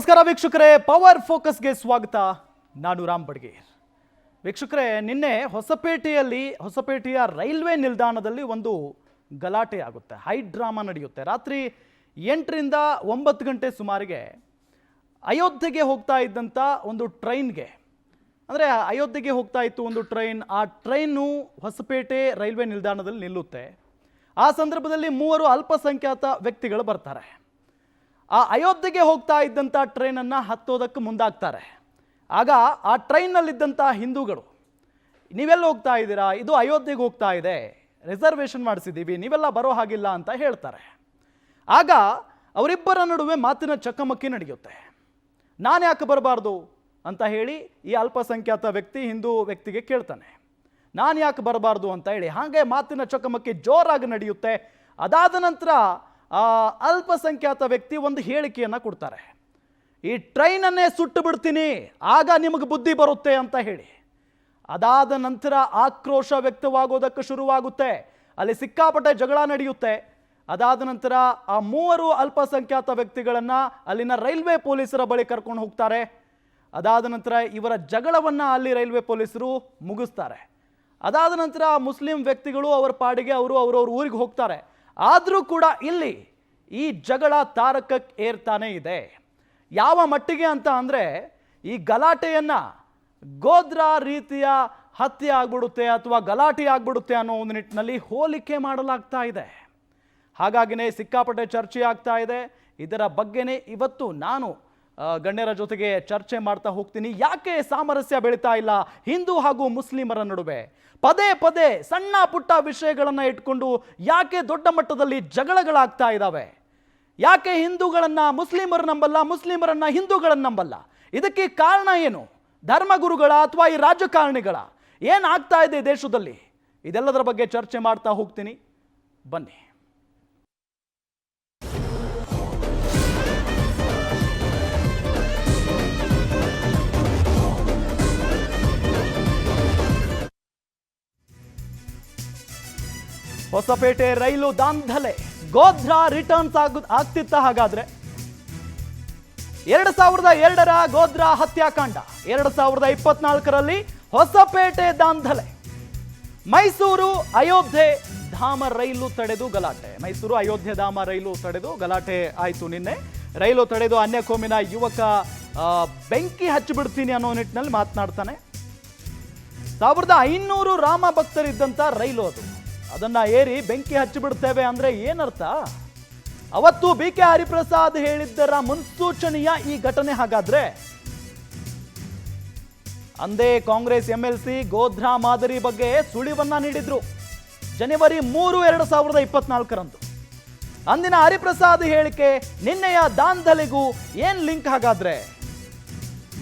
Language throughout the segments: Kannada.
ನಮಸ್ಕಾರ ವೀಕ್ಷಕರೇ, ಪವರ್ ಫೋಕಸ್ಗೆ ಸ್ವಾಗತ. ನಾನು ರಾಮ್ ಬಡ್ಗೇರ್. ವೀಕ್ಷಕರೇ, ನಿನ್ನೆ ಹೊಸಪೇಟೆಯ ರೈಲ್ವೆ ನಿಲ್ದಾಣದಲ್ಲಿ ಒಂದು ಗಲಾಟೆ ಆಗುತ್ತೆ, ಹೈ ಡ್ರಾಮಾ ನಡೆಯುತ್ತೆ. ರಾತ್ರಿ 8ರಿಂದ 9 ಗಂಟೆ ಸುಮಾರಿಗೆ ಅಯೋಧ್ಯೆಗೆ ಹೋಗ್ತಾ ಇದ್ದಂಥ ಒಂದು ಟ್ರೈನ್ಗೆ, ಅಂದರೆ ಅಯೋಧ್ಯೆಗೆ ಹೋಗ್ತಾ ಇತ್ತು ಒಂದು ಟ್ರೈನ್. ಆ ಟ್ರೈನು ಹೊಸಪೇಟೆ ರೈಲ್ವೆ ನಿಲ್ದಾಣದಲ್ಲಿ ನಿಲ್ಲುತ್ತೆ. ಆ ಸಂದರ್ಭದಲ್ಲಿ 3 ಅಲ್ಪಸಂಖ್ಯಾತ ವ್ಯಕ್ತಿಗಳು ಬರ್ತಾರೆ. ಆ ಅಯೋಧ್ಯೆಗೆ ಹೋಗ್ತಾ ಇದ್ದಂಥ ಟ್ರೈನನ್ನು ಹತ್ತೋದಕ್ಕೆ ಮುಂದಾಗ್ತಾರೆ. ಆಗ ಆ ಟ್ರೈನ್ನಲ್ಲಿದ್ದಂಥ ಹಿಂದೂಗಳು, ನೀವೆಲ್ಲ ಹೋಗ್ತಾ ಇದ್ದೀರಾ, ಇದು ಅಯೋಧ್ಯೆಗೆ ಹೋಗ್ತಾ ಇದೆ, ರಿಸರ್ವೇಷನ್ ಮಾಡಿಸಿದ್ದೀವಿ, ನೀವೆಲ್ಲ ಬರೋ ಹಾಗಿಲ್ಲ ಅಂತ ಹೇಳ್ತಾರೆ. ಆಗ ಅವರಿಬ್ಬರ ನಡುವೆ ಮಾತಿನ ಚಕಮಕಿ ನಡೆಯುತ್ತೆ. ನಾನು ಯಾಕೆ ಬರಬಾರ್ದು ಅಂತ ಹೇಳಿ ಈ ಅಲ್ಪಸಂಖ್ಯಾತ ವ್ಯಕ್ತಿ ಹಿಂದೂ ವ್ಯಕ್ತಿಗೆ ಕೇಳ್ತಾನೆ, ನಾನು ಯಾಕೆ ಬರಬಾರ್ದು ಅಂತ ಹೇಳಿ. ಹಾಗೆ ಮಾತಿನ ಚಕಮಕಿ ಜೋರಾಗಿ ನಡೆಯುತ್ತೆ. ಅದಾದ ನಂತರ ಆ ಅಲ್ಪಸಂಖ್ಯಾತ ವ್ಯಕ್ತಿ ಒಂದು ಹೇಳಿಕೆಯನ್ನು ಕೊಡ್ತಾರೆ, ಈ ಟ್ರೈನನ್ನೇ ಸುಟ್ಟು ಬಿಡ್ತೀನಿ, ಆಗ ನಿಮಗೆ ಬುದ್ಧಿ ಬರುತ್ತೆ ಅಂತ ಹೇಳಿ. ಅದಾದ ನಂತರ ಆಕ್ರೋಶ ವ್ಯಕ್ತವಾಗೋದಕ್ಕೆ ಶುರುವಾಗುತ್ತೆ. ಅಲ್ಲಿ ಸಿಕ್ಕಾಪಟ್ಟೆ ಜಗಳ ನಡೆಯುತ್ತೆ. ಅದಾದ ನಂತರ ಆ 3 ಅಲ್ಪಸಂಖ್ಯಾತ ವ್ಯಕ್ತಿಗಳನ್ನು ಅಲ್ಲಿನ ರೈಲ್ವೆ ಪೊಲೀಸರ ಬಳಿ ಕರ್ಕೊಂಡು ಹೋಗ್ತಾರೆ. ಅದಾದ ನಂತರ ಇವರ ಜಗಳವನ್ನು ಅಲ್ಲಿ ರೈಲ್ವೆ ಪೊಲೀಸರು ಮುಗಿಸ್ತಾರೆ. ಅದಾದ ನಂತರ ಮುಸ್ಲಿಂ ವ್ಯಕ್ತಿಗಳು ಅವರ ಪಾಡಿಗೆ ಅವ್ರವ್ರ ಊರಿಗೆ ಹೋಗ್ತಾರೆ. ಆದರೂ ಕೂಡ ಇಲ್ಲಿ ಈ ಜಗಳ ತಾರಕಕ್ಕೆ ಏರ್ತಾನೆ ಇದೆ. ಯಾವ ಮಟ್ಟಿಗೆ ಅಂತ ಅಂದರೆ, ಈ ಗಲಾಟೆಯನ್ನು ಗೋಧ್ರಾ ರೀತಿಯ ಹತ್ಯೆ ಆಗ್ಬಿಡುತ್ತೆ ಅಥವಾ ಗಲಾಟೆ ಆಗ್ಬಿಡುತ್ತೆ ಅನ್ನೋ ಒಂದು ನಿಟ್ಟಿನಲ್ಲಿ ಹೋಲಿಕೆ ಮಾಡಲಾಗ್ತಾ ಇದೆ. ಹಾಗಾಗಿನೇ ಸಿಕ್ಕಾಪಟ್ಟೆ ಚರ್ಚೆ ಆಗ್ತಾ ಇದೆ. ಇದರ ಬಗ್ಗೆನೇ ಇವತ್ತು ನಾನು ಗಣ್ಯರ ಜೊತೆಗೆ ಚರ್ಚೆ ಮಾಡ್ತಾ ಹೋಗ್ತೀನಿ. ಯಾಕೆ ಸಾಮರಸ್ಯ ಬೆಳೀತಾ ಇಲ್ಲ ಹಿಂದೂ ಹಾಗೂ ಮುಸ್ಲಿಮರ ನಡುವೆ? ಪದೇ ಪದೇ ಸಣ್ಣ ಪುಟ್ಟ ವಿಷಯಗಳನ್ನು ಇಟ್ಕೊಂಡು ಯಾಕೆ ದೊಡ್ಡ ಮಟ್ಟದಲ್ಲಿ ಜಗಳಗಳಾಗ್ತಾ ಇದ್ದಾವೆ? ಯಾಕೆ ಹಿಂದೂಗಳನ್ನು ಮುಸ್ಲಿಮರು ನಂಬಲ್ಲ, ಮುಸ್ಲಿಮರನ್ನ ಹಿಂದೂಗಳನ್ನು ನಂಬಲ್ಲ? ಇದಕ್ಕೆ ಕಾರಣ ಏನು? ಧರ್ಮಗುರುಗಳ ಅಥವಾ ಈ ರಾಜಕಾರಣಿಗಳ? ಏನಾಗ್ತಾ ಇದೆ ದೇಶದಲ್ಲಿ? ಇದೆಲ್ಲದರ ಬಗ್ಗೆ ಚರ್ಚೆ ಮಾಡ್ತಾ ಹೋಗ್ತೀನಿ, ಬನ್ನಿ. ಹೊಸಪೇಟೆ ರೈಲು ದಾಂಧಲೆ, ಗೋಧ್ರಾ ರಿಟರ್ನ್ಸ್ ಆಗ್ತಿತ್ತ? ಹಾಗಾದ್ರೆ 2002ರ ಗೋಧ್ರಾ ಹತ್ಯಾಕಾಂಡ, 2024ರಲ್ಲಿ ಹೊಸಪೇಟೆ ದಾಂಧಲೆ. ಮೈಸೂರು ಅಯೋಧ್ಯೆ ಧಾಮ ರೈಲು ತಡೆದು ಗಲಾಟೆ. ಮೈಸೂರು ಅಯೋಧ್ಯೆ ಧಾಮ ರೈಲು ತಡೆದು ಗಲಾಟೆ ಆಯಿತು ನಿನ್ನೆ. ರೈಲು ತಡೆದು ಅನ್ಯ ಕೋಮಿನ ಯುವಕ ಬೆಂಕಿ ಹಚ್ಚಿಬಿಡ್ತೀನಿ ಅನ್ನೋ ನಿಟ್ಟಿನಲ್ಲಿ ಮಾತನಾಡ್ತಾನೆ. 1500 ರಾಮ ಭಕ್ತರಿದ್ದಂಥ ರೈಲು ಅದು. ಅದನ್ನ ಏರಿ ಬೆಂಕಿ ಹಚ್ಚಿಬಿಡ್ತೇವೆ ಅಂದ್ರೆ ಏನರ್ಥ? ಅವತ್ತು BK ಹರಿಪ್ರಸಾದ್ ಹೇಳಿದ್ದರ ಮುನ್ಸೂಚನೆಯ ಈ ಘಟನೆ. ಹಾಗಾದ್ರೆ ಅಂದೇ ಕಾಂಗ್ರೆಸ್ MLC ಗೋಧ್ರಾ ಮಾದರಿ ಬಗ್ಗೆ ಸುಳಿವನ್ನ ನೀಡಿದ್ರು ಜನವರಿ 3, 2024ರಂದು. ಅಂದಿನ ಹರಿಪ್ರಸಾದ್ ಹೇಳಿಕೆ ನಿನ್ನೆಯ ದಾಂಧಲೆಗೂ ಏನ್ ಲಿಂಕ್ ಹಾಗಾದ್ರೆ?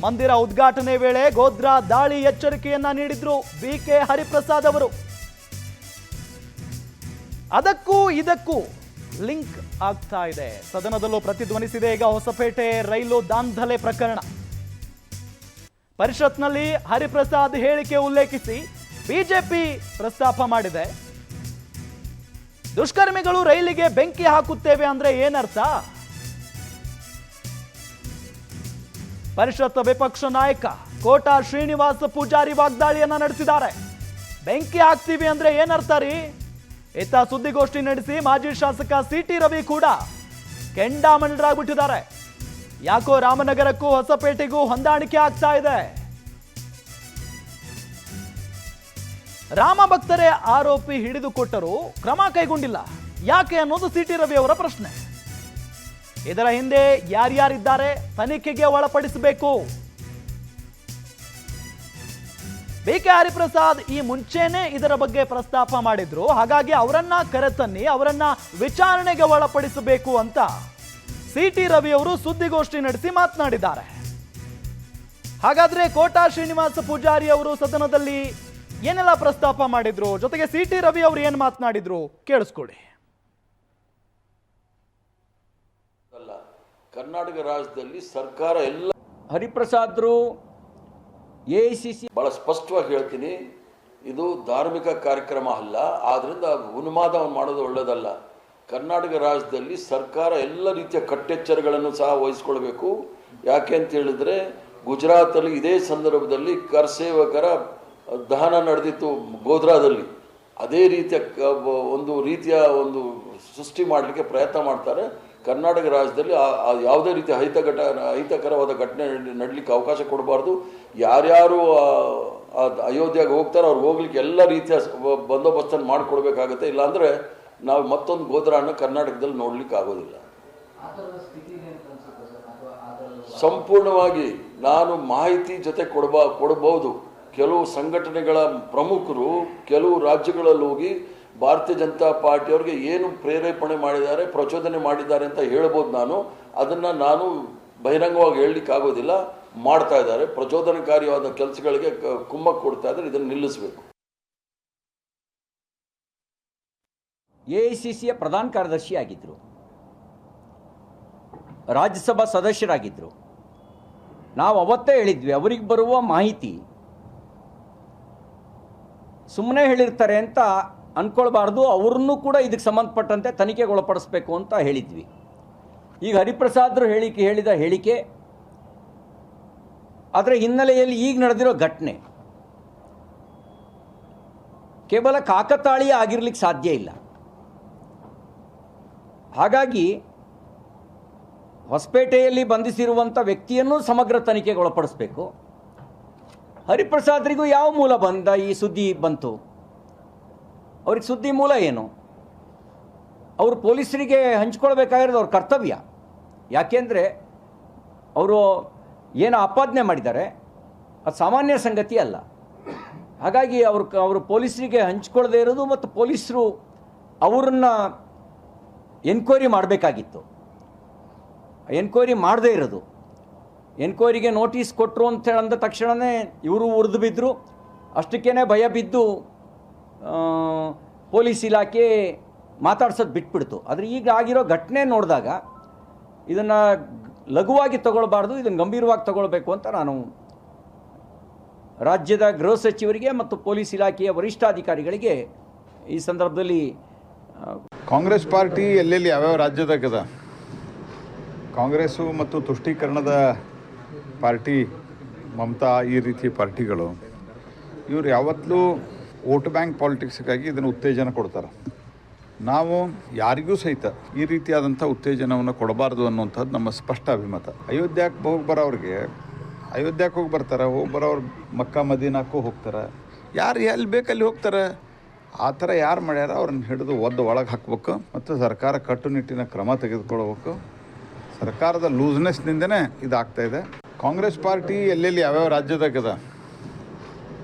ಮಂದಿರ ಉದ್ಘಾಟನೆ ವೇಳೆ ಗೋಧ್ರಾ ದಾಳಿ ಎಚ್ಚರಿಕೆಯನ್ನ ನೀಡಿದ್ರು BK ಹರಿಪ್ರಸಾದ್ ಅವರು. ಅದಕ್ಕೂ ಇದಕ್ಕೂ ಲಿಂಕ್ ಆಗ್ತಾ ಇದೆ. ಸದನದಲ್ಲೂ ಪ್ರತಿಧ್ವನಿಸಿದೆ ಈಗ ಹೊಸಪೇಟೆ ರೈಲು ದಾಂಧಲೆ ಪ್ರಕರಣ. ಪರಿಷತ್ನಲ್ಲಿ ಹರಿಪ್ರಸಾದ್ ಹೇಳಿಕೆ ಉಲ್ಲೇಖಿಸಿ ಬಿಜೆಪಿ ಪ್ರಸ್ತಾಪ ಮಾಡಿದೆ. ದುಷ್ಕರ್ಮಿಗಳು ರೈಲಿಗೆ ಬೆಂಕಿ ಹಾಕುತ್ತೇವೆ ಅಂದ್ರೆ ಏನರ್ಥ? ಪರಿಷತ್ ವಿಪಕ್ಷ ನಾಯಕ ಕೋಟಾ ಶ್ರೀನಿವಾಸ ಪೂಜಾರಿ ವಾಗ್ದಾಳಿಯನ್ನ ನಡೆಸಿದ್ದಾರೆ. ಬೆಂಕಿ ಹಾಕ್ತೀವಿ ಅಂದ್ರೆ ಏನರ್ಥ ರೀ? ಇತ್ತ ಸುದ್ದಿಗೋಷ್ಠಿ ನಡೆಸಿ ಮಾಜಿ ಶಾಸಕ CT ರವಿ ಕೂಡ ಕೆಂಡಾಮಂಡರಾಗ್ಬಿಟ್ಟಿದ್ದಾರೆ. ಯಾಕೋ ರಾಮನಗರಕ್ಕೂ ಹೊಸಪೇಟೆಗೂ ಹೊಂದಾಣಿಕೆ ಆಗ್ತಾ ಇದೆ. ರಾಮ ಭಕ್ತರೇ ಆರೋಪಿ ಹಿಡಿದುಕೊಟ್ಟರೂ ಕ್ರಮ ಕೈಗೊಂಡಿಲ್ಲ, ಯಾಕೆ ಅನ್ನೋದು CT ರವಿ ಅವರ ಪ್ರಶ್ನೆ. ಇದರ ಹಿಂದೆ ಯಾರ್ಯಾರಿದ್ದಾರೆ ತನಿಖೆಗೆ ಒಳಪಡಿಸಬೇಕು. BK ಹರಿಪ್ರಸಾದ್ ಈ ಮುಂಚೆನೆ ಇದರ ಬಗ್ಗೆ ಪ್ರಸ್ತಾಪ ಮಾಡಿದ್ರು. ಹಾಗಾಗಿ ಅವರನ್ನ ಕರೆತನ್ನಿ, ಅವರನ್ನ ವಿಚಾರಣೆಗೆ ಒಳಪಡಿಸಬೇಕು ಅಂತ CT ರವಿ ಅವರು ಸುದ್ದಿಗೋಷ್ಠಿ ನಡೆಸಿ ಮಾತನಾಡಿದ್ದಾರೆ. ಹಾಗಾದ್ರೆ ಕೋಟಾ ಶ್ರೀನಿವಾಸ ಪೂಜಾರಿ ಅವರು ಸದನದಲ್ಲಿ ಏನೆಲ್ಲ ಪ್ರಸ್ತಾಪ ಮಾಡಿದ್ರು, ಜೊತೆಗೆ CT ರವಿ ಅವರು ಏನ್ ಮಾತನಾಡಿದ್ರು ಕೇಳಿಸ್ಕೊಳ್ಳಿ. ಕರ್ನಾಟಕ ರಾಜ್ಯದಲ್ಲಿ ಸರ್ಕಾರ ಎಲ್ಲ ಹರಿಪ್ರಸಾದ್ರು AICC ಬಹಳ ಸ್ಪಷ್ಟವಾಗಿ ಹೇಳ್ತೀನಿ, ಇದು ಧಾರ್ಮಿಕ ಕಾರ್ಯಕ್ರಮ ಅಲ್ಲ. ಆದ್ರಿಂದ ಉನ್ಮಾದವನ್ನು ಮಾಡೋದು ಒಳ್ಳೆಯದಲ್ಲ. ಕರ್ನಾಟಕ ರಾಜ್ಯದಲ್ಲಿ ಸರ್ಕಾರ ಎಲ್ಲ ರೀತಿಯ ಕಟ್ಟೆಚ್ಚರಗಳನ್ನು ಸಹ ವಹಿಸಿಕೊಳ್ಬೇಕು. ಯಾಕೆ ಅಂತ ಹೇಳಿದ್ರೆ ಗುಜರಾತಲ್ಲಿ ಇದೇ ಸಂದರ್ಭದಲ್ಲಿ ಕರ್ಸೇವಕರ ದಹನ ನಡೆದಿತ್ತು ಗೋಧ್ರಾದಲ್ಲಿ. ಅದೇ ರೀತಿಯ ಒಂದು ಸೃಷ್ಟಿ ಮಾಡಲಿಕ್ಕೆ ಪ್ರಯತ್ನ ಮಾಡ್ತಾರೆ. ಕರ್ನಾಟಕ ರಾಜ್ಯದಲ್ಲಿ ಯಾವುದೇ ರೀತಿಯ ಅಹಿತಕರವಾದ ಘಟನೆ ನಡಲಿಕ್ಕೆ ಅವಕಾಶ ಕೊಡಬಾರ್ದು. ಯಾರ್ಯಾರು ಅಯೋಧ್ಯೆಗೆ ಹೋಗ್ತಾರೆ ಅವ್ರಿಗೆ ಹೋಗ್ಲಿಕ್ಕೆ ಎಲ್ಲ ರೀತಿಯ ಬಂದೋಬಸ್ತನ್ನು ಮಾಡಿಕೊಡ್ಬೇಕಾಗತ್ತೆ. ಇಲ್ಲಾಂದರೆ ನಾವು ಮತ್ತೊಂದು ಗೋಧ್ರಾನ ಕರ್ನಾಟಕದಲ್ಲಿ ನೋಡ್ಲಿಕ್ಕೆ ಆಗೋದಿಲ್ಲ. ಸಂಪೂರ್ಣವಾಗಿ ನಾನು ಮಾಹಿತಿ ಜೊತೆ ಕೊಡಬಹುದು. ಕೆಲವು ಸಂಘಟನೆಗಳ ಪ್ರಮುಖರು ಕೆಲವು ರಾಜ್ಯಗಳಲ್ಲಿ ಹೋಗಿ ಭಾರತೀಯ ಜನತಾ ಪಾರ್ಟಿಯವ್ರಿಗೆ ಏನು ಪ್ರೇರೇಪಣೆ ಮಾಡಿದ್ದಾರೆ, ಪ್ರಚೋದನೆ ಮಾಡಿದ್ದಾರೆ ಅಂತ ಹೇಳ್ಬೋದು. ನಾನು ಬಹಿರಂಗವಾಗಿ ಹೇಳಲಿಕ್ಕೆ ಆಗೋದಿಲ್ಲ. ಮಾಡ್ತಾ ಇದ್ದಾರೆ, ಪ್ರಚೋದನಕಾರಿಯಾದ ಕೆಲಸಗಳಿಗೆ ಕುಮ್ಮಕ್ಕು ಕೊಡ್ತಾ ಇದ್ದಾರೆ. ಇದನ್ನು ನಿಲ್ಲಿಸಬೇಕು. AICCಯ ಪ್ರಧಾನ ಕಾರ್ಯದರ್ಶಿ ಆಗಿದ್ದರು, ರಾಜ್ಯಸಭಾ ಸದಸ್ಯರಾಗಿದ್ದರು. ನಾವು ಅವತ್ತೇ ಹೇಳಿದ್ವಿ, ಅವರಿಗೆ ಬರುವ ಮಾಹಿತಿ ಸುಮ್ಮನೆ ಹೇಳಿರ್ತಾರೆ ಅಂತ ಅಂದ್ಕೊಳ್ಬಾರ್ದು, ಅವ್ರನ್ನೂ ಕೂಡ ಇದಕ್ಕೆ ಸಂಬಂಧಪಟ್ಟಂತೆ ತನಿಖೆಗೊಳಪಡಿಸ್ಬೇಕು ಅಂತ ಹೇಳಿದ್ವಿ. ಈಗ ಹರಿಪ್ರಸಾದ್ರು ಹೇಳಿದ ಹೇಳಿಕೆ, ಅದರ ಹಿನ್ನೆಲೆಯಲ್ಲಿ ಈಗ ನಡೆದಿರೋ ಘಟನೆ ಕೇವಲ ಕಾಕತಾಳೀಯ ಆಗಿರ್ಲಿಕ್ಕೆ ಸಾಧ್ಯ ಇಲ್ಲ. ಹಾಗಾಗಿ ಹೊಸಪೇಟೆಯಲ್ಲಿ ಬಂಧಿಸಿರುವಂಥ ವ್ಯಕ್ತಿಯನ್ನು ಸಮಗ್ರ ತನಿಖೆಗೆ ಒಳಪಡಿಸಬೇಕು. ಹರಿಪ್ರಸಾದ್ರಿಗೂ ಯಾವ ಮೂಲ ಈ ಸುದ್ದಿ ಬಂತು? ಅವ್ರಿಗೆ ಸುದ್ದಿ ಮೂಲ ಏನು? ಅವರು ಪೊಲೀಸರಿಗೆ ಹಂಚ್ಕೊಳ್ಬೇಕಾಗಿರೋದು ಅವ್ರ ಕರ್ತವ್ಯ. ಯಾಕೆಂದರೆ ಅವರು ಏನು ಆಪಾದನೆ ಮಾಡಿದ್ದಾರೆ ಅದು ಸಾಮಾನ್ಯ ಸಂಗತಿ ಅಲ್ಲ. ಹಾಗಾಗಿ ಅವರು ಪೊಲೀಸರಿಗೆ ಹಂಚ್ಕೊಳ್ಳದೇ ಇರೋದು ಮತ್ತು ಪೊಲೀಸರು ಅವರನ್ನು ಎನ್ಕ್ವೈರಿ ಮಾಡಬೇಕಾಗಿತ್ತು. ಎನ್ಕ್ವೈರಿ ಮಾಡದೇ ಇರೋದು, ಎನ್ಕ್ವೈರಿಗೆ ನೋಟಿಸ್ ಕೊಟ್ಟರು ಅಂತ ಅಂದ ತಕ್ಷಣವೇ ಇವರು ಉರಿದು ಬಿದ್ದರು. ಅಷ್ಟಕ್ಕೇ ಭಯ ಬಿದ್ದು ಪೊಲೀಸ್ ಇಲಾಖೆ ಮಾತಾಡ್ಸೋದು ಬಿಟ್ಬಿಡ್ತು. ಆದರೆ ಈಗ ಆಗಿರೋ ಘಟನೆ ನೋಡಿದಾಗ ಇದನ್ನು ಲಘುವಾಗಿ ತಗೊಳ್ಬಾರ್ದು, ಇದನ್ನು ಗಂಭೀರವಾಗಿ ತಗೊಳ್ಬೇಕು ಅಂತ ನಾನು ರಾಜ್ಯದ ಗೃಹ ಸಚಿವರಿಗೆ ಮತ್ತು ಪೊಲೀಸ್ ಇಲಾಖೆಯ ವರಿಷ್ಠಾಧಿಕಾರಿಗಳಿಗೆ ಈ ಸಂದರ್ಭದಲ್ಲಿ ಕಾಂಗ್ರೆಸ್ ಪಾರ್ಟಿ ಎಲ್ಲೆಲ್ಲಿ ಯಾವ್ಯಾವ ರಾಜ್ಯದಾಗದ ಕಾಂಗ್ರೆಸ್ಸು ಮತ್ತು ತುಷ್ಟೀಕರಣದ ಪಾರ್ಟಿ ಮಮತಾ ಈ ರೀತಿ ಪಾರ್ಟಿಗಳು ಇವರು ಯಾವತ್ತೂ ವೋಟ್ ಬ್ಯಾಂಕ್ ಪಾಲಿಟಿಕ್ಸ್ಗಾಗಿ ಇದನ್ನು ಉತ್ತೇಜನ ಕೊಡ್ತಾರೆ. ನಾವು ಯಾರಿಗೂ ಸಹಿತ ಈ ರೀತಿಯಾದಂಥ ಉತ್ತೇಜನವನ್ನು ಕೊಡಬಾರ್ದು ಅನ್ನುವಂಥದ್ದು ನಮ್ಮ ಸ್ಪಷ್ಟ ಅಭಿಮತ. ಅಯೋಧ್ಯಕ್ಕೆ ಹೋಗಿ ಬರ್ತಾರೆ, ಹೋಗಿ ಬರೋರು ಮಕ್ಕಾ ಮದೀನಾಕ್ಕೂ ಹೋಗ್ತಾರೆ. ಯಾರು ಎಲ್ಲಿ ಬೇಕಲ್ಲಿ ಹೋಗ್ತಾರೆ. ಆ ಥರ ಯಾರು ಮಾಡ್ಯಾರ ಅವ್ರನ್ನ ಹಿಡಿದು ಒಳಗೆ ಹಾಕ್ಬೇಕು ಮತ್ತು ಸರ್ಕಾರ ಕಟ್ಟುನಿಟ್ಟಿನ ಕ್ರಮ ತೆಗೆದುಕೊಳ್ಬೇಕು. ಸರ್ಕಾರದ ಲೂಸ್ನೆಸ್ನಿಂದನೇ ಇದಾಗ್ತಾಯಿದೆ. ಕಾಂಗ್ರೆಸ್ ಪಾರ್ಟಿ ಎಲ್ಲೆಲ್ಲಿ ಯಾವ್ಯಾವ ರಾಜ್ಯದಾಗದ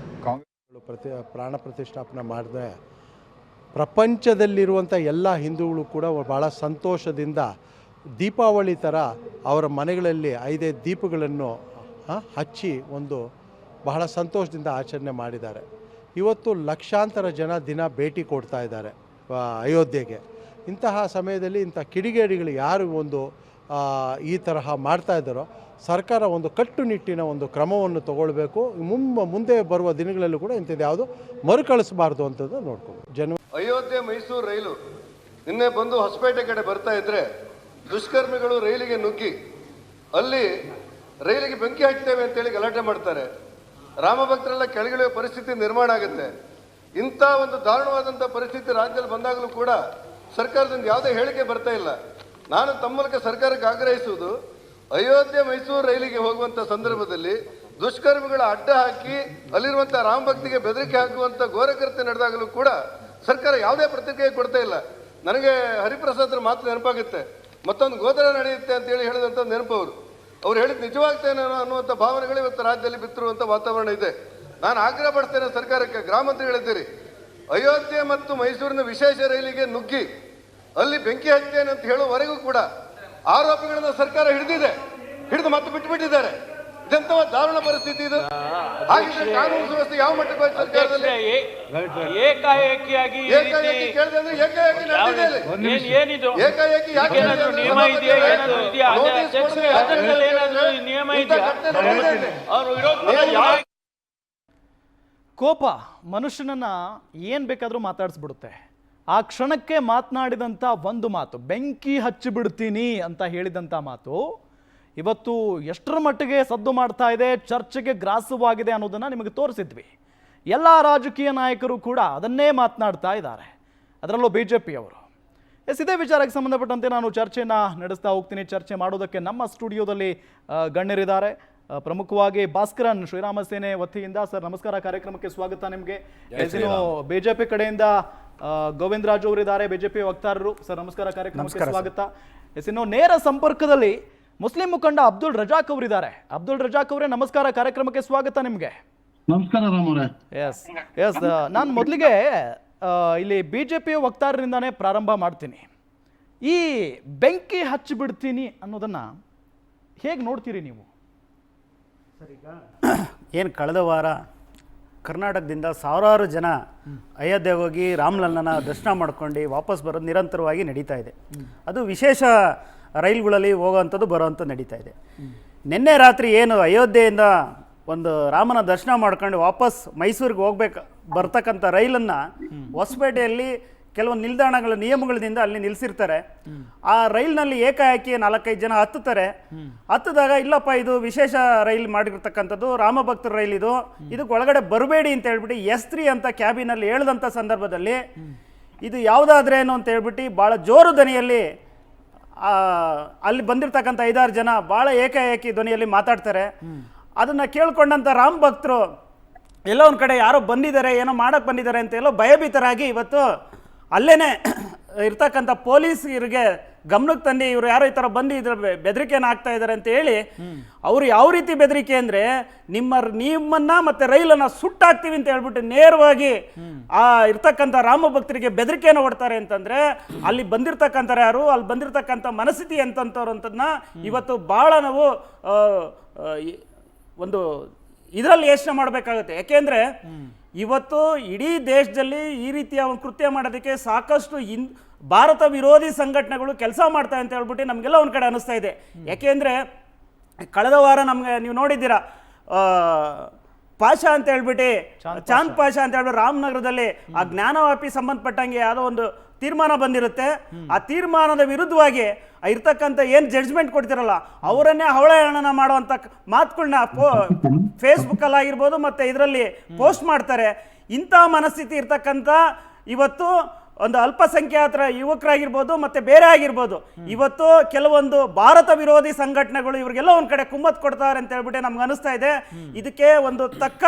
ಪ್ರಾಣ ಪ್ರತಿಷ್ಠಾಪನೆ ಮಾಡಿದೆ. ಪ್ರಪಂಚದಲ್ಲಿರುವಂಥ ಎಲ್ಲ ಹಿಂದೂಗಳು ಕೂಡ ಭಾಳ ಸಂತೋಷದಿಂದ ದೀಪಾವಳಿ ಥರ ಅವರ ಮನೆಗಳಲ್ಲಿ 5 ದೀಪಗಳನ್ನು ಹಚ್ಚಿ ಬಹಳ ಸಂತೋಷದಿಂದ ಆಚರಣೆ ಮಾಡಿದ್ದಾರೆ. ಇವತ್ತು ಲಕ್ಷಾಂತರ ಜನ ದಿನ ಭೇಟಿ ಕೊಡ್ತಾ ಇದ್ದಾರೆ ಅಯೋಧ್ಯೆಗೆ. ಇಂತಹ ಸಮಯದಲ್ಲಿ ಇಂಥ ಕಿಡಿಗೇಡಿಗಳು ಯಾರು ಈ ತರಹ ಮಾಡ್ತಾ ಇದ್ದಾರೋ ಸರ್ಕಾರ ಕಟ್ಟುನಿಟ್ಟಿನ ಕ್ರಮವನ್ನು ತಗೊಳ್ಬೇಕು. ಮುಂದೆ ಬರುವ ದಿನಗಳಲ್ಲೂ ಕೂಡ ಇಂಥದ್ದು ಯಾವುದು ಮರುಕಳಿಸಬಾರ್ದು ಅಂತದ್ದು ನೋಡ್ಕೊಂಡು ಅಯೋಧ್ಯೆ ಮೈಸೂರು ರೈಲು ನಿನ್ನೆ ಬಂದು ಹೊಸಪೇಟೆ ಕಡೆ ಬರ್ತಾ ಇದ್ರೆ ದುಷ್ಕರ್ಮಿಗಳು ರೈಲಿಗೆ ನುಗ್ಗಿ ಅಲ್ಲಿ ರೈಲಿಗೆ ಬೆಂಕಿ ಹಚ್ತೇವೆ ಅಂತೇಳಿ ಗಲಾಟೆ ಮಾಡ್ತಾರೆ. ರಾಮಭಕ್ತರೆಲ್ಲ ಕೆಳಗಿಳಿಯುವ ಪರಿಸ್ಥಿತಿ ನಿರ್ಮಾಣ ಆಗುತ್ತೆ. ಇಂಥ ದಾರುಣವಾದಂಥ ಪರಿಸ್ಥಿತಿ ರಾಜ್ಯದಲ್ಲಿ ಬಂದಾಗಲೂ ಕೂಡ ಸರ್ಕಾರದಿಂದ ಯಾವುದೇ ಹೇಳಿಕೆ ಬರ್ತಾ ಇಲ್ಲ. ನಾನು ತಮ್ಮ ಮೂಲಕ ಸರ್ಕಾರಕ್ಕೆ ಆಗ್ರಹಿಸುವುದು, ಅಯೋಧ್ಯೆ ಮೈಸೂರು ರೈಲಿಗೆ ಹೋಗುವಂಥ ಸಂದರ್ಭದಲ್ಲಿ ದುಷ್ಕರ್ಮಿಗಳ ಅಡ್ಡ ಹಾಕಿ ಅಲ್ಲಿರುವಂಥ ರಾಮ ಭಕ್ತಿಗೆ ಬೆದರಿಕೆ ಹಾಕುವಂಥ ಘೋರಕೃತ್ಯ ನಡೆದಾಗಲೂ ಕೂಡ ಸರ್ಕಾರ ಯಾವುದೇ ಪ್ರತಿಕ್ರಿಯೆ ಕೊಡ್ತಾ ಇಲ್ಲ. ನನಗೆ ಹರಿಪ್ರಸಾದ್ರ ಮಾತು ನೆನಪಾಗುತ್ತೆ. ಮತ್ತೊಂದು ಗೋಚರ ನಡೆಯುತ್ತೆ ಅಂತೇಳಿ ಹೇಳಿದಂಥ ನೆನಪು ಅವ್ರು ಹೇಳಿದ್ದು ನಿಜವಾಗ್ತೇನೆ ಅನ್ನುವಂಥ ಭಾವನೆಗಳು ಇವತ್ತು ರಾಜ್ಯದಲ್ಲಿ ಬಿತ್ತಿರುವಂಥ ವಾತಾವರಣ ಇದೆ. ನಾನು ಆಗ್ರಹ ಪಡಿಸ್ತೇನೆ ಸರ್ಕಾರಕ್ಕೆ, ಗೃಹ ಮಂತ್ರಿಗಳಿದ್ದೀರಿ, ಅಯೋಧ್ಯೆ ಮತ್ತು ಮೈಸೂರಿನ ವಿಶೇಷ ರೈಲಿಗೆ ನುಗ್ಗಿ ಅಲ್ಲಿ ಬೆಂಕಿ ಹಚ್ತೇನೆ ಅಂತ ಹೇಳುವವರೆಗೂ ಕೂಡ ಆರೋಪಿಗಳನ್ನ ಸರ್ಕಾರ ಹಿಡಿದು ಮತ್ತೆ ಬಿಟ್ಟುಬಿಟ್ಟಿದ್ದಾರೆ. ಇದೆಂತ ದಾರುಣ ಪರಿಸ್ಥಿತಿ ಇದು. ಹಾಗಿದ್ರೆ ಕಾನೂನು ಸುವ್ಯವಸ್ಥೆ ಯಾವ ಮಟ್ಟಕ್ಕೆ ಹೋಯ್ತು ಸರ್ಕಾರದಲ್ಲಿ? ಏಕಾಏಕಿ ಕೇಳಿದೆ ಅಂದ್ರೆ ಏಕಾಏಕಿ ನಡೆದಿದೆ. ಏಕಾಏಕಿ ಯಾಕೆ ಕೋಪ ಮನುಷ್ಯನನ್ನ ಏನ್ ಬೇಕಾದ್ರೂ ಮಾತಾಡಿಸ್ಬಿಡುತ್ತೆ. ಆ ಕ್ಷಣಕ್ಕೆ ಮಾತನಾಡಿದಂಥ ಒಂದು ಮಾತು, ಬೆಂಕಿ ಹಚ್ಚಿಬಿಡ್ತೀನಿ ಅಂತ ಹೇಳಿದಂಥ ಮಾತು ಇವತ್ತು ಎಷ್ಟರ ಮಟ್ಟಿಗೆ ಸದ್ದು ಮಾಡ್ತಾ ಇದೆ, ಚರ್ಚೆಗೆ ಗ್ರಾಸವಾಗಿದೆ ಅನ್ನೋದನ್ನು ನಿಮಗೆ ತೋರಿಸಿದ್ವಿ. ಎಲ್ಲ ರಾಜಕೀಯ ನಾಯಕರು ಕೂಡ ಅದನ್ನೇ ಮಾತನಾಡ್ತಾ ಇದ್ದಾರೆ, ಅದರಲ್ಲೂ BJP ಅವರು. ಇದೇ ವಿಚಾರಕ್ಕೆ ಸಂಬಂಧಪಟ್ಟಂತೆ ನಾನು ಚರ್ಚೆಯನ್ನು ನಡೆಸ್ತಾ ಹೋಗ್ತೀನಿ. ಚರ್ಚೆ ಮಾಡೋದಕ್ಕೆ ನಮ್ಮ ಸ್ಟುಡಿಯೋದಲ್ಲಿ ಗಣ್ಯರಿದ್ದಾರೆ. ಪ್ರಮುಖವಾಗಿ ಭಾಸ್ಕರನ್ ಶ್ರೀರಾಮ ಸೇನೆ ವತಿಯಿಂದ. ಸರ್ ನಮಸ್ಕಾರ, ಕಾರ್ಯಕ್ರಮಕ್ಕೆ ಸ್ವಾಗತ ನಿಮಗೆ. BJP ಕಡೆಯಿಂದ ಗೋವಿಂದ ರಾಜು ಅವರಿದ್ದಾರೆ, BJP ವಕ್ತಾರರು. ಸರ್ ನಮಸ್ಕಾರ, ಕಾರ್ಯಕ್ರಮಕ್ಕೆ ಸ್ವಾಗತ. ಇನ್ನು ನೇರ ಸಂಪರ್ಕದಲ್ಲಿ ಮುಸ್ಲಿಂ ಮುಖಂಡ ಅಬ್ದುಲ್ ರಜಾಕ್ ಅವರಿದ್ದಾರೆ. ಅಬ್ದುಲ್ ರಜಾಕ್ ಅವರೇ ನಮಸ್ಕಾರ, ಕಾರ್ಯಕ್ರಮಕ್ಕೆ ಸ್ವಾಗತ ನಿಮಗೆ. ನಮಸ್ಕಾರ ರಾಮರೇ. ಎಸ್ ಎಸ್ ನಾನು ಮೊದಲಿಗೆ ಇಲ್ಲಿ BJP ವಕ್ತಾರರಿಂದಾನೇ ಪ್ರಾರಂಭ ಮಾಡ್ತೀನಿ. ಈ ಬೆಂಕಿ ಹಚ್ಚಿಬಿಡ್ತೀನಿ ಅನ್ನೋದನ್ನ ಹೇಗೆ ನೋಡ್ತೀರಿ ನೀವು? ಸರ್, ಈಗ ಏನು ಕಳೆದ ವಾರ ಕರ್ನಾಟಕದಿಂದ ಸಾವಿರಾರು ಜನ ಅಯೋಧ್ಯೆಗೆ ಹೋಗಿ ರಾಮಲಲ್ಲನ ದರ್ಶನ ಮಾಡ್ಕೊಂಡು ವಾಪಸ್ ಬರೋದು ನಿರಂತರವಾಗಿ ನಡೀತಾ ಇದೆ. ಅದು ವಿಶೇಷ ರೈಲುಗಳಲ್ಲಿ ಹೋಗೋವಂಥದ್ದು ಬರೋವಂಥದ್ದು ನಡೀತಾ ಇದೆ. ನಿನ್ನೆ ರಾತ್ರಿ ಏನು ಅಯೋಧ್ಯೆಯಿಂದ ಒಂದು ರಾಮನ ದರ್ಶನ ಮಾಡ್ಕೊಂಡು ವಾಪಸ್ ಮೈಸೂರಿಗೆ ಬರ್ತಕ್ಕಂಥ ರೈಲನ್ನು ಹೊಸಪೇಟೆಯಲ್ಲಿ ಕೆಲವೊಂದು ನಿಲ್ದಾಣಗಳ ನಿಯಮಗಳಿಂದ ಅಲ್ಲಿ ನಿಲ್ಲಿಸಿರ್ತಾರೆ. ಆ ರೈಲ್ನಲ್ಲಿ ಏಕಾಏಕಿ 4-5 ಜನ ಹತ್ತಿದಾಗ ಇಲ್ಲಪ್ಪ ಇದು ವಿಶೇಷ ರೈಲ್ ಮಾಡಿರ್ತಕ್ಕಂಥದ್ದು, ರಾಮಭಕ್ತರ ರೈಲ್ ಇದಕ್ಕೆ ಒಳಗಡೆ ಬರಬೇಡಿ ಅಂತ ಹೇಳ್ಬಿಟ್ಟು S3 ಅಂತ ಕ್ಯಾಬಿನಲ್ಲಿ ಹೇಳ್ದಂಥ ಸಂದರ್ಭದಲ್ಲಿ ಇದು ಯಾವುದಾದ್ರೇನು ಅಂತ ಹೇಳ್ಬಿಟ್ಟು ಭಾಳ ಜೋರು ಧ್ವನಿಯಲ್ಲಿ ಅಲ್ಲಿ ಬಂದಿರತಕ್ಕಂಥ 5-6 ಜನ ಭಾಳ ಏಕಾಏಕಿ ಧ್ವನಿಯಲ್ಲಿ ಮಾತಾಡ್ತಾರೆ. ಅದನ್ನು ಕೇಳ್ಕೊಂಡಂಥ ರಾಮ ಭಕ್ತರು ಎಲ್ಲೋ ಒಂದು ಕಡೆ ಯಾರೋ ಬಂದಿದ್ದಾರೆ, ಏನೋ ಮಾಡೋಕ್ಕೆ ಬಂದಿದ್ದಾರೆ ಅಂತ ಎಲ್ಲೋ ಭಯಭೀತರಾಗಿ ಇವತ್ತು ಅಲ್ಲೇ ಇರ್ತಕ್ಕಂಥ ಪೊಲೀಸರಿಗೆ ಗಮನಕ್ಕೆ ತಂದು ಇವರು ಯಾರೋ ಈ ಥರ ಬಂದು ಇದ್ರ ಬೆದರಿಕೆಯನ್ನು ಹಾಕ್ತಾ ಇದ್ದಾರೆ ಅಂತ ಹೇಳಿ, ಅವರು ಯಾವ ರೀತಿ ಬೆದರಿಕೆ ಅಂದರೆ ನಿಮ್ಮನ್ನ ಮತ್ತು ರೈಲನ್ನು ಸುಟ್ಟಾಕ್ತೀವಿ ಅಂತ ಹೇಳ್ಬಿಟ್ಟು ನೇರವಾಗಿ ಆ ಇರ್ತಕ್ಕಂಥ ರಾಮ ಭಕ್ತರಿಗೆ ಬೆದರಿಕೆಯನ್ನು ಹೊಡ್ತಾರೆ ಅಂತಂದರೆ ಅಲ್ಲಿ ಬಂದಿರತಕ್ಕಂಥವ್ರು ಯಾರು, ಅಲ್ಲಿ ಬಂದಿರತಕ್ಕಂಥ ಮನಸ್ಥಿತಿ ಎಂತಂಥವ್ರು ಅಂತದನ್ನ ಇವತ್ತು ಭಾಳ ನಾವು ಒಂದು ಇದರಲ್ಲಿ ಯೋಚನೆ ಮಾಡಬೇಕಾಗುತ್ತೆ. ಯಾಕೆಂದರೆ ಇವತ್ತು ಇಡೀ ದೇಶದಲ್ಲಿ ಈ ರೀತಿಯ ಒಂದು ಕೃತ್ಯ ಮಾಡೋದಕ್ಕೆ ಸಾಕಷ್ಟು ಭಾರತ ವಿರೋಧಿ ಸಂಘಟನೆಗಳು ಕೆಲಸ ಮಾಡ್ತಾರೆ ಅಂತ ಹೇಳ್ಬಿಟ್ಟು ನಮಗೆಲ್ಲ ಒಂದು ಕಡೆ ಅನಿಸ್ತಾ ಇದೆ. ಯಾಕೆಂದರೆ ಕಳೆದ ವಾರ ನಮಗೆ ನೀವು ನೋಡಿದ್ದೀರಾ, ಪಾಷಾ ಅಂತ ಹೇಳ್ಬಿಟ್ಟು ಚಾಂದ್ ಪಾಷಾ ಅಂತ ಹೇಳ್ಬಿಟ್ಟು ರಾಮನಗರದಲ್ಲಿ ಆ ಜ್ಞಾನವಾಪಿ ಸಂಬಂಧಪಟ್ಟಂಗೆ ಯಾವುದೋ ಒಂದು ತೀರ್ಮಾನ ಬಂದಿರುತ್ತೆ. ಆ ತೀರ್ಮಾನದ ವಿರುದ್ಧವಾಗಿ ಇರ್ತಕ್ಕಂಥ ಏನು ಜಡ್ಜ್ಮೆಂಟ್ ಕೊಡ್ತಿರಲ್ಲ ಅವರನ್ನೇ ಅವಹೇಳನ ಮಾಡುವಂಥ ಮಾತುಗಳನ್ನ ಫೇಸ್ಬುಕ್ಕಲ್ಲಾಗಿರ್ಬೋದು ಮತ್ತು ಇದರಲ್ಲಿ ಪೋಸ್ಟ್ ಮಾಡ್ತಾರೆ. ಇಂಥ ಮನಸ್ಥಿತಿ ಇರ್ತಕ್ಕಂಥ ಇವತ್ತು ಒಂದು ಅಲ್ಪಸಂಖ್ಯಾತರ ಯುವಕರಾಗಿರ್ಬೋದು ಮತ್ತು ಬೇರೆ ಆಗಿರ್ಬೋದು, ಇವತ್ತು ಕೆಲವೊಂದು ಭಾರತ ವಿರೋಧಿ ಸಂಘಟನೆಗಳು ಇವ್ರಿಗೆಲ್ಲ ಒಂದು ಕಡೆ ಕುಮ್ಮತ್ತು ಕೊಡ್ತಾರೆ ಅಂತ ಹೇಳ್ಬಿಟ್ಟು ನಮ್ಗೆ ಅನಿಸ್ತಾ ಇದೆ. ಇದಕ್ಕೆ ಒಂದು ತಕ್ಕ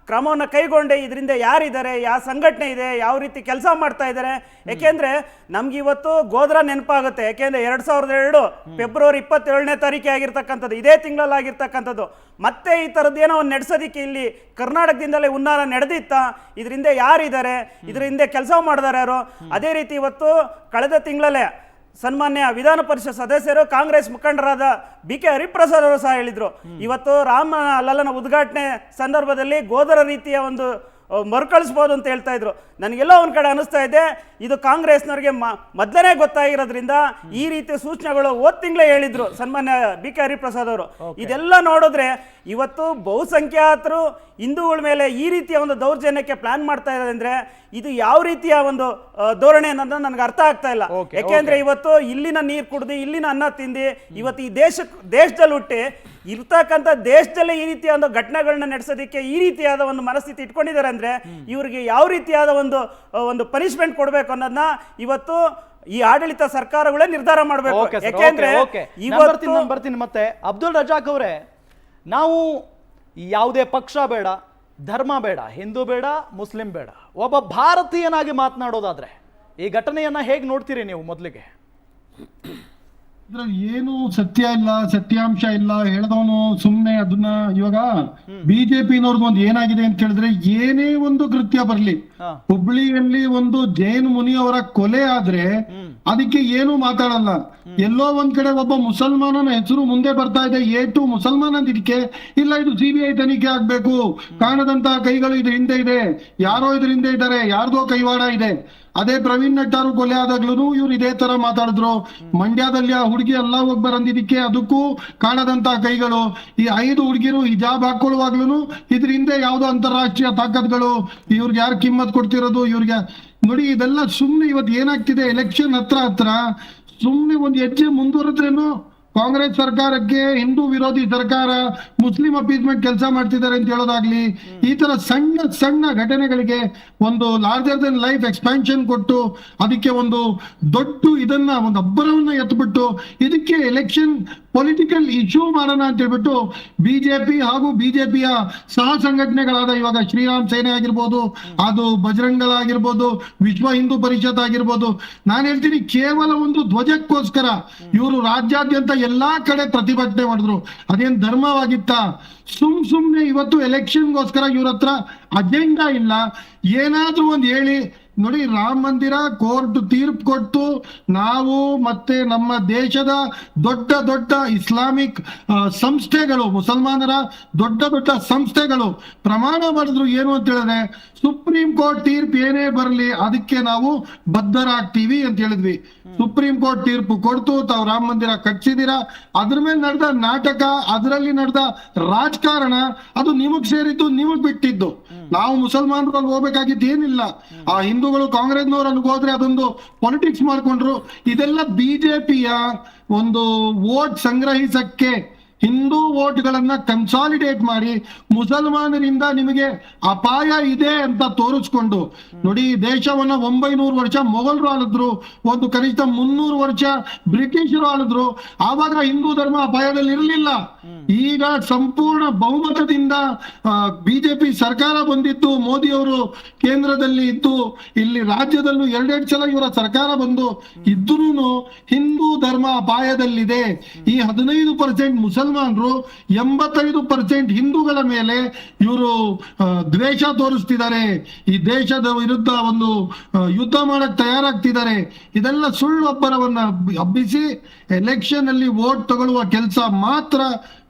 ಕ್ರಮವನ್ನು ಕೈಗೊಂಡೆ ಇದರಿಂದ ಯಾರಿದ್ದಾರೆ, ಯಾವ ಸಂಘಟನೆ ಇದೆ, ಯಾವ ರೀತಿ ಕೆಲಸ ಮಾಡ್ತಾ ಇದ್ದಾರೆ. ಯಾಕೆಂದರೆ ನಮ್ಗೆ ಇವತ್ತು ಗೋಧ್ರಾ ನೆನಪಾಗುತ್ತೆ. ಯಾಕೆಂದರೆ 2002 ಫೆಬ್ರವರಿ 27ನೇ ತಾರೀಕಿಗೆ ಆಗಿರ್ತಕ್ಕಂಥದ್ದು, ಇದೇ ತಿಂಗಳಲ್ಲಿ ಆಗಿರ್ತಕ್ಕಂಥದ್ದು. ಮತ್ತೆ ಈ ಥರದ್ದೇನೋ ಒಂದು ನಡೆಸೋದಕ್ಕೆ ಇಲ್ಲಿ ಕರ್ನಾಟಕದಿಂದಲೇ ಹುನ್ನಾರ ನಡೆದಿತ್ತ, ಇದರಿಂದ ಯಾರಿದ್ದಾರೆ, ಇದರಿಂದ ಕೆಲಸ ಮಾಡಿದಾರೆ ಯಾರು. ಅದೇ ರೀತಿ ಇವತ್ತು ಕಳೆದ ತಿಂಗಳಲ್ಲೇ ಸನ್ಮಾನ್ಯ ವಿಧಾನ ಪರಿಷತ್ ಸದಸ್ಯರು ಕಾಂಗ್ರೆಸ್ ಮುಖಂಡರಾದ BK ಹರಿಪ್ರಸಾದ್ ಅವರು ಸಹ ಹೇಳಿದರು, ಇವತ್ತು ರಾಮ ಲಲ್ಲನ ಉದ್ಘಾಟನೆ ಸಂದರ್ಭದಲ್ಲಿ ಗೋದರ ರೀತಿಯ ಒಂದು ಮರುಕಳಿಸ್ಬೋದು ಅಂತ ಹೇಳ್ತಾ ಇದ್ರು. ನನಗೆಲ್ಲ ಒಂದು ಕಡೆ ಅನಿಸ್ತಾ ಇದೆ ಇದು ಕಾಂಗ್ರೆಸ್ನವ್ರಿಗೆ ಮೊದಲನೇ ಗೊತ್ತಾಗಿರೋದ್ರಿಂದ ಈ ರೀತಿಯ ಸೂಚನೆಗಳು ತಿಂಗಳೇ ಹೇಳಿದ್ರು ಸನ್ಮಾನ್ಯ BK ಹರಿಪ್ರಸಾದ್ ಅವರು. ಇದೆಲ್ಲ ನೋಡಿದ್ರೆ ಇವತ್ತು ಬಹುಸಂಖ್ಯಾತರು ಹಿಂದೂಗಳ ಮೇಲೆ ಈ ರೀತಿಯ ಒಂದು ದೌರ್ಜನ್ಯಕ್ಕೆ ಪ್ಲಾನ್ ಮಾಡ್ತಾ ಇದ್ದಾರೆ ಅಂದ್ರೆ ಇದು ಯಾವ ರೀತಿಯ ಒಂದು ಧೋರಣೆ ಅನ್ನೋದನ್ನ ನನಗೆ ಅರ್ಥ ಆಗ್ತಾ ಇಲ್ಲ. ಯಾಕೆಂದ್ರೆ ಇವತ್ತು ಇಲ್ಲಿನ ನೀರು ಕುಡ್ದು ಇಲ್ಲಿನ ಅನ್ನ ತಿಂದು ಇವತ್ತು ಈ ದೇಶದಲ್ಲಿ ಹುಟ್ಟಿ ಇರ್ತಕ್ಕಂಥ ದೇಶದಲ್ಲೇ ಈ ರೀತಿಯ ಒಂದು ಘಟನೆಗಳನ್ನ ನಡೆಸೋದಕ್ಕೆ ಈ ರೀತಿಯಾದ ಒಂದು ಮನಸ್ಥಿತಿ ಇಟ್ಕೊಂಡಿದ್ದಾರೆ ಅಂದ್ರೆ ಇವರಿಗೆ ಯಾವ ರೀತಿಯಾದ ಒಂದು ಪನಿಷ್ಮೆಂಟ್ ಕೊಡಬೇಕು ಅನ್ನೋದನ್ನ ಇವತ್ತು ಈ ಆಡಳಿತ ಸರ್ಕಾರಗಳೇ ನಿರ್ಧಾರ ಮಾಡಬೇಕು. ಯಾಕೆಂದ್ರೆ ಬರ್ತೀನಿ ಮತ್ತೆ ಅಬ್ದುಲ್ ರಜಾಕ್ ಅವರೇ, ನಾವು ಯಾವುದೇ ಪಕ್ಷ ಬೇಡ, ಧರ್ಮ ಬೇಡ, ಹಿಂದೂ ಬೇಡ, ಮುಸ್ಲಿಂ ಬೇಡ, ಒಬ್ಬ ಭಾರತೀಯನಾಗಿ ಮಾತನಾಡೋದಾದ್ರೆ ಈ ಘಟನೆಯನ್ನ ಹೇಗೆ ನೋಡ್ತೀರಿ ನೀವು? ಮೊದಲಿಗೆ ಏನು ಸತ್ಯ ಇಲ್ಲ, ಸತ್ಯಾಂಶ ಇಲ್ಲ, ಹೇಳ್ದವನು ಸುಮ್ನೆ ಅದನ್ನ ಇವಾಗ ಬಿಜೆಪಿನವ್ರದ್ದು ಒಂದು ಏನಾಗಿದೆ ಅಂತ ಹೇಳಿದ್ರೆ ಏನೇ ಒಂದು ಕೃತ್ಯ ಬರ್ಲಿ, ಹುಬ್ಳಿಯಲ್ಲಿ ಒಂದು ಜೈನ್ ಮುನಿಯವರ ಕೊಲೆ ಆದ್ರೆ ಅದಕ್ಕೆ ಏನು ಮಾತಾಡಲ್ಲ. ಎಲ್ಲೋ ಒಂದ್ ಕಡೆ ಒಬ್ಬ ಮುಸಲ್ಮಾನನ ಹೆಸರು ಮುಂದೆ ಬರ್ತಾ ಇದೆ, A2 ಮುಸಲ್ಮಾನ ಇದಕ್ಕೆ ಇಲ್ಲ, ಇದು CBI ತನಿಖೆ ಆಗ್ಬೇಕು, ಕಾಣದಂತಹ ಕೈಗಳು ಇದ್ರ ಹಿಂದೆ ಇದೆ, ಯಾರೋ ಇದ್ರ ಹಿಂದೆ ಇದ್ದಾರೆ, ಯಾರ್ದೋ ಕೈವಾಡ ಇದೆ. ಅದೇ ಪ್ರವೀಣ್ ನಟ್ಟಾರು ಕೊಲೆ ಆದಾಗ್ಲೂ ಇವ್ರು ಇದೇ ತರ ಮಾತಾಡಿದ್ರು. ಮಂಡ್ಯದಲ್ಲಿ ಆ ಹುಡುಗಿ ಅಲ್ಲಾಹು ಅಕ್ಬರ್ ಅಂದಿದ್ದಕ್ಕೆ ಅದಕ್ಕೂ ಕಾಣದಂತಹ ಕೈಗಳು. ಈ 5 ಹುಡುಗಿರು ಹಿಜಾಬ್ ಹಾಕೊಳ್ಳುವಾಗ್ಲೂ ಇದ್ರ ಹಿಂದೆ ಯಾವ್ದೋ ಅಂತಾರಾಷ್ಟ್ರೀಯ ತಾಕತ್ಗಳು, ಇವ್ರಿಗೆ ಯಾರು ಕಿಮ್ಮತ್ ಕೊಡ್ತಿರೋದು ಇವ್ರಿಗೆ ನೋಡಿ. ಇದೆಲ್ಲ ಸುಮ್ನೆ ಇವತ್ತು ಏನಾಗ್ತಿದೆ, ಎಲೆಕ್ಷನ್ ಹತ್ರ ಸುಮ್ನೆ ಒಂದ್ ಹೆಜ್ಜೆ ಮುಂದುವರೆದ್ರೇನು ಕಾಂಗ್ರೆಸ್ ಸರ್ಕಾರಕ್ಕೆ ಹಿಂದೂ ವಿರೋಧಿ ಸರ್ಕಾರ, ಮುಸ್ಲಿಂ ಅಪೀಸ್ಮೆಂಟ್ ಕೆಲಸ ಮಾಡ್ತಿದ್ದಾರೆ ಅಂತ ಹೇಳೋದಾಗ್ಲಿ, ಈ ತರ ಸಣ್ಣ ಸಣ್ಣ ಘಟನೆಗಳಿಗೆ ಒಂದು ಲಾರ್ಜರ್ ದನ್ ಲೈಫ್ ಎಕ್ಸ್ಪ್ಯಾನ್ಷನ್ ಕೊಟ್ಟು ಅದಕ್ಕೆ ಒಂದು ದೊಡ್ಡ ಇದನ್ನ ಒಂದು ಅಬ್ಬರವನ್ನ ಎತ್ಬಿಟ್ಟು ಇದಕ್ಕೆ ಎಲೆಕ್ಷನ್ ಪೊಲಿಟಿಕಲ್ ಇಶ್ಯೂ ಮಾಡೋಣ ಅಂತ ಹೇಳ್ಬಿಟ್ಟು ಬಿಜೆಪಿ ಹಾಗೂ ಬಿಜೆಪಿಯ ಸಹ ಸಂಘಟನೆಗಳಾದ ಇವಾಗ ಶ್ರೀರಾಮ್ ಸೇನೆ ಆಗಿರ್ಬೋದು, ಅದು ಬಜರಂಗಲ ಆಗಿರ್ಬೋದು, ವಿಶ್ವ ಹಿಂದೂ ಪರಿಷತ್ ಆಗಿರ್ಬೋದು, ನಾನು ಹೇಳ್ತೀನಿ ಕೇವಲ ಒಂದು ಧ್ವಜಕ್ಕೋಸ್ಕರ ಇವರು ರಾಜ್ಯಾದ್ಯಂತ ಎಲ್ಲಾ ಕಡೆ ಪ್ರತಿಭಟನೆ ಮಾಡಿದ್ರು. ಅದೇನ್ ಧರ್ಮವಾಗಿತ್ತ? ಸುಮ್ನೆ ಇವತ್ತು ಎಲೆಕ್ಷನ್ಗೋಸ್ಕರ ಇವ್ರ ಹತ್ರ ಅಜೆಂಡಾ ಇಲ್ಲ. ಏನಾದ್ರೂ ಒಂದು ಹೇಳಿ ನೋಡಿ, ರಾಮ ಮಂದಿರ ಕೋರ್ಟ್ ತೀರ್ಪು ಕೊಟ್ಟು ನಾವು ಮತ್ತೆ ನಮ್ಮ ದೇಶದ ದೊಡ್ಡ ದೊಡ್ಡ ಇಸ್ಲಾಮಿಕ್ ಸಂಸ್ಥೆಗಳು, ಮುಸಲ್ಮಾನರ ದೊಡ್ಡ ದೊಡ್ಡ ಸಂಸ್ಥೆಗಳು ಪ್ರಮಾಣ ಮಾಡಿದ್ರು ಏನು ಅಂತ ಹೇಳಿದ್ರೆ, ಸುಪ್ರೀಂ ಕೋರ್ಟ್ ತೀರ್ಪು ಏನೇ ಬರಲಿ ಅದಕ್ಕೆ ನಾವು ಬದ್ಧರಾಗ್ತೀವಿ ಅಂತ ಹೇಳಿದ್ವಿ. ಸುಪ್ರೀಂ ಕೋರ್ಟ್ ತೀರ್ಪು ಕೊಡ್ತು, ತಾವು ರಾಮ ಮಂದಿರ ಕಟ್ಸಿದೀರಾ, ಅದ್ರ ಮೇಲೆ ನಡೆದ ನಾಟಕ, ಅದರಲ್ಲಿ ನಡೆದ ರಾಜಕಾರಣ ಅದು ನಿಮಗ್ ಸೇರಿದ್ದು, ನಿಮಗ್ ಬಿಟ್ಟಿದ್ದು. ನಾವು ಮುಸಲ್ಮಾನರಲ್ಲಿ ಹೋಗ್ಬೇಕಾಗಿದ್ದು ಏನಿಲ್ಲ. ಆ ಹಿಂದೂಗಳು ಕಾಂಗ್ರೆಸ್ನವ್ರು ಅಲ್ಲಿಗೆ ಹೋದ್ರೆ ಅದೊಂದು ಪಾಲಿಟಿಕ್ಸ್ ಮಾಡ್ಕೊಂಡ್ರು. ಇದೆಲ್ಲ ಬಿಜೆಪಿಯ ಒಂದು ವೋಟ್ ಸಂಗ್ರಹಿಸಕ್ಕೆ, ಹಿಂದೂ ವೋಟ್ಗಳನ್ನ ಕನ್ಸಾಲಿಡೇಟ್ ಮಾಡಿ ಮುಸಲ್ಮಾನರಿಂದ ನಿಮಗೆ ಅಪಾಯ ಇದೆ ಅಂತ ತೋರಿಸ್ಕೊಂಡು ನೋಡಿ, ದೇಶವನ್ನ 900 ವರ್ಷ ಮೊಘಲರು ಆಳಿದ್ರು, ಒಂದು ಕನಿಷ್ಠ 300 ವರ್ಷ ಬ್ರಿಟಿಷರು ಆಳಿದ್ರು. ಆವಾಗ ಹಿಂದೂ ಧರ್ಮ ಅಪಾಯದಲ್ಲಿ ಇರಲಿಲ್ಲ. ಈಗ ಸಂಪೂರ್ಣ ಬಹುಮತದಿಂದ ಬಿಜೆಪಿ ಸರ್ಕಾರ ಬಂದಿತ್ತು, ಮೋದಿ ಅವರು ಕೇಂದ್ರದಲ್ಲಿ ಇದ್ದು, ಇಲ್ಲಿ ರಾಜ್ಯದಲ್ಲೂ 2 ಸಲ ಇವರ ಸರ್ಕಾರ ಬಂದು ಇದ್ರೂ ಹಿಂದೂ ಧರ್ಮ ಅಪಾಯದಲ್ಲಿದೆ. ಈ 15% ಮುಸಲ್ಮಾನರು 85% ಹಿಂದೂಗಳ ಮೇಲೆ ಇವರು ದ್ವೇಷ ತೋರಿಸ್ತಿದ್ದಾರೆ, ಈ ದೇಶದ ವಿರುದ್ಧ ಒಂದು ಯುದ್ಧ ಮಾಡಕ್ ತಯಾರಾಗ್ತಿದ್ದಾರೆ. ಇದೆಲ್ಲ ಸುಳ್ಳು ಒಬ್ಬರವನ್ನ ಹಬ್ಬಿಸಿ ಎಲೆಕ್ಷನ್ ಅಲ್ಲಿ ವೋಟ್ ತಗೊಳ್ಳುವ ಕೆಲಸ ಮಾತ್ರ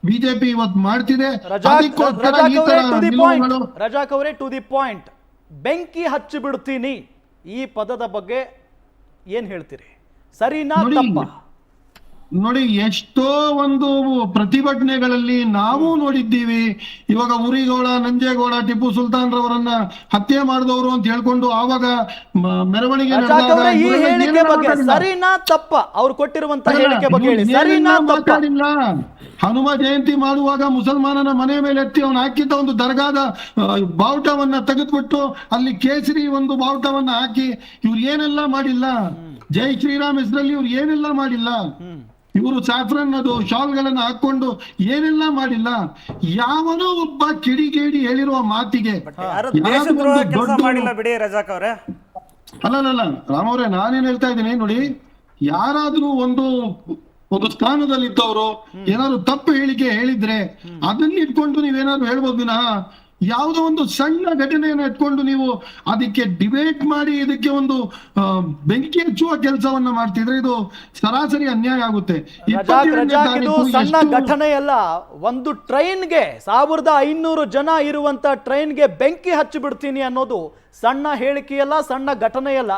ಬಿಜೆಪಿ ಇವತ್ತು ಮಾಡ್ತಿದೆ. ಅದಕ್ಕೋಸ್ಕರ ಈ ತರ ನಿಲುವುಗಳು. ರಜಾಕ್ ಅವರೇ, ಟು ದಿ ಪಾಯಿಂಟ್, ಬೆಂಕಿ ಹಚ್ಚಿ ಬಿಡ್ತೀನಿ ಈ ಪದದ ಬಗ್ಗೆ ಏನ್ ಹೇಳ್ತೀರಿ? ಸರಿನಾ ತಪ್ಪಾ? ನೋಡಿ, ಎಷ್ಟೋ ಒಂದು ಪ್ರತಿಭಟನೆಗಳಲ್ಲಿ ನಾವು ನೋಡಿದ್ದೀವಿ. ಇವಾಗ ಉರಿಗೌಡ, ನಂಜೇಗೌಡ, ಟಿಪ್ಪು ಸುಲ್ತಾನ್ ರವರನ್ನ ಹತ್ಯೆ ಮಾಡಿದವರು ಅಂತ ಹೇಳ್ಕೊಂಡು ಆವಾಗ ಮೆರವಣಿಗೆ ಈ ಹೇಳಿಕೆ ಬಗ್ಗೆ ಸರಿನಾ ತಪ್ಪ? ಅವ್ರು ಕೊಟ್ಟಿರುವಂತ ಹೇಳಿಕೆ ಬಗ್ಗೆ ಹೇಳಿ, ಸರಿನಾ ಮಾತಾಡಿಲ್ಲ. ಹನುಮ ಜಯಂತಿ ಮಾಡುವಾಗ ಮುಸಲ್ಮಾನನ ಮನೆ ಮೇಲೆ ಎತ್ತಿ ಅವನು ಹಾಕಿದ್ದ ಒಂದು ದರ್ಗಾದ ಬಾವುಟವನ್ನ ತೆಗೆದ್ಬಿಟ್ಟು ಅಲ್ಲಿ ಕೇಸರಿ ಒಂದು ಬಾವುಟವನ್ನ ಹಾಕಿ ಇವ್ರು ಏನೆಲ್ಲ ಮಾಡಿಲ್ಲ. ಜೈ ಶ್ರೀರಾಮ್ ಹೆಸರಲ್ಲಿ ಇವ್ರು ಏನೆಲ್ಲ ಮಾಡಿಲ್ಲ. ಇವರು ಸ್ಯಾಫ್ರನ್ ಅದು ಶಾಲ್ಗಳನ್ನ ಹಾಕೊಂಡು ಏನೆಲ್ಲ ಮಾಡಿಲ್ಲ. ಯಾವನೋ ಒಬ್ಬ ಕಿಡಿಗೇಡಿ ಹೇಳಿರುವ ಮಾತಿಗೆ ಅಲ್ಲ ರಾಮವ್ರೆ, ನಾನೇನ್ ಹೇಳ್ತಾ ಇದ್ದೀನಿ ನೋಡಿ, ಯಾರಾದ್ರೂ ಒಂದು ಸ್ಥಾನದಲ್ಲಿ ಇದ್ದವರು ಏನಾದ್ರು ತಪ್ಪು ಹೇಳಿಕೆ ಹೇಳಿದ್ರೆ ಅದನ್ನ ಇಟ್ಕೊಂಡು ನೀವೇನಾದ್ರು ಹೇಳ್ಬೋದು ವಿನಃ ಯಾವುದೋ ಒಂದು ಸಣ್ಣ ಘಟನೆಯನ್ನು ಇಟ್ಕೊಂಡು ನೀವು ಅದಕ್ಕೆ ಡಿಬೇಟ್ ಮಾಡಿ ಇದಕ್ಕೆ ಒಂದು ಬೆಂಕಿ ಹಚ್ಚುವ ಕೆಲಸವನ್ನ ಮಾಡ್ತಿದ್ರೆ ಇದು ಸರಾಸರಿ ಅನ್ಯಾಯ ಆಗುತ್ತೆ. ಇದು ಸಣ್ಣ ಘಟನೆ ಅಲ್ಲ. ಒಂದು ಟ್ರೈನ್ಗೆ 1500 ಜನ ಇರುವಂತ ಟ್ರೈನ್ಗೆ ಬೆಂಕಿ ಹಚ್ಚಿ ಬಿಡ್ತೀನಿ ಅನ್ನೋದು ಸಣ್ಣ ಹೇಳಿಕೆಯಲ್ಲ, ಸಣ್ಣ ಘಟನೆಯಲ್ಲ.